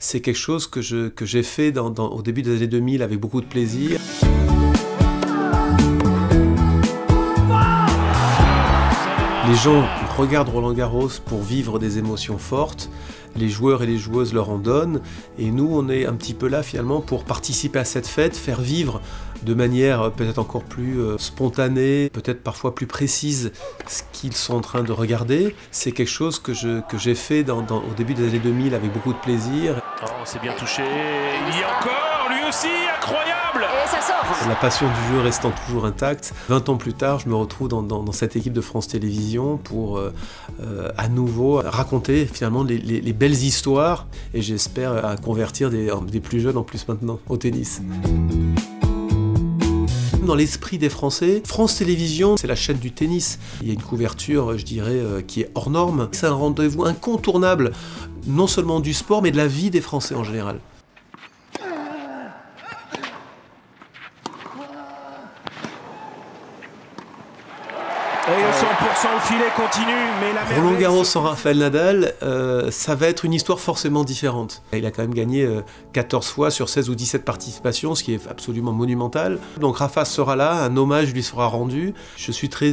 C'est quelque chose que j'ai fait au début des années 2000 avec beaucoup de plaisir. Les gens regardent Roland-Garros pour vivre des émotions fortes, les joueurs et les joueuses leur en donnent, et nous on est un petit peu là finalement pour participer à cette fête, faire vivre de manière peut-être encore plus spontanée, peut-être parfois plus précise ce qu'ils sont en train de regarder. C'est quelque chose que j'ai fait au début des années 2000 avec beaucoup de plaisir. Oh, c'est bien touché, il y a encore, lui aussi, incroyable! Et ça sort! La passion du jeu restant toujours intacte, 20 ans plus tard, je me retrouve dans cette équipe de France Télévisions pour à nouveau raconter finalement les belles histoires, et j'espère convertir des plus jeunes en plus maintenant au tennis. Dans l'esprit des Français, France Télévisions, c'est la chaîne du tennis. Il y a une couverture, je dirais, qui est hors norme. C'est un rendez-vous incontournable, non seulement du sport, mais de la vie des Français en général. Et 100% au filet continue, mais la Roland-Garros sans Rafael Nadal, ça va être une histoire forcément différente. Il a quand même gagné 14 fois sur 16 ou 17 participations, ce qui est absolument monumental. Donc Rafa sera là, un hommage lui sera rendu. Je suis très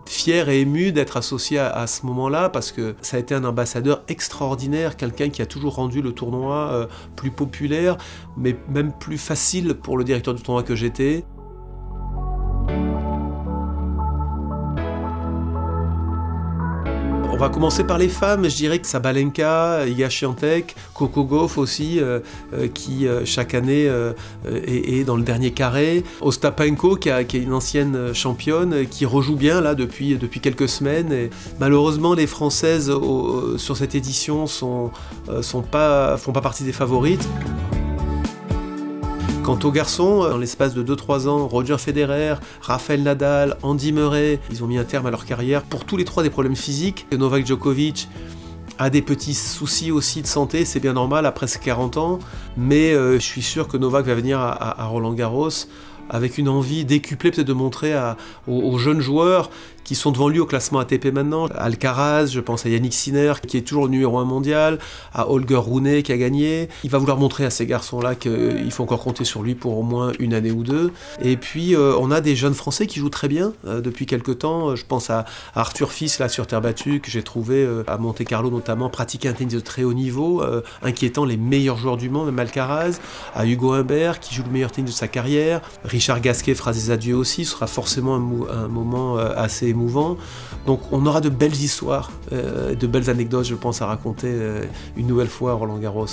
fier et ému d'être associé à ce moment-là, parce que ça a été un ambassadeur extraordinaire, quelqu'un qui a toujours rendu le tournoi plus populaire, mais même plus facile pour le directeur du tournoi que j'étais. On va commencer par les femmes, je dirais que Sabalenka, Iga Swiatek, Coco Gauff aussi, qui chaque année est dans le dernier carré. Ostapenko, qui est une ancienne championne, qui rejoue bien là depuis quelques semaines. Et malheureusement, les Françaises sur cette édition font pas partie des favorites. Quant aux garçons, dans l'espace de 2-3 ans, Roger Federer, Rafael Nadal, Andy Murray, ils ont mis un terme à leur carrière. Pour tous les trois des problèmes physiques. Novak Djokovic a des petits soucis aussi de santé, c'est bien normal après ses 40 ans, mais je suis sûr que Novak va venir à Roland-Garros avec une envie décuplée peut-être de montrer aux jeunes joueurs qui sont devant lui au classement ATP maintenant. Alcaraz, je pense à Yannick Sinner qui est toujours le numéro 1 mondial, à Holger Rune qui a gagné. Il va vouloir montrer à ces garçons-là qu'il faut encore compter sur lui pour au moins une année ou deux. Et puis on a des jeunes Français qui jouent très bien depuis quelques temps. Je pense à Arthur Fils là sur terre battue que j'ai trouvé à Monte-Carlo notamment pratiquer un tennis de très haut niveau, inquiétant les meilleurs joueurs du monde, même Alcaraz, à Hugo Humbert qui joue le meilleur tennis de sa carrière. Richard Gasquet fera des adieux aussi, ce sera forcément un moment assez émouvant. Donc on aura de belles histoires, de belles anecdotes je pense à raconter une nouvelle fois à Roland-Garros.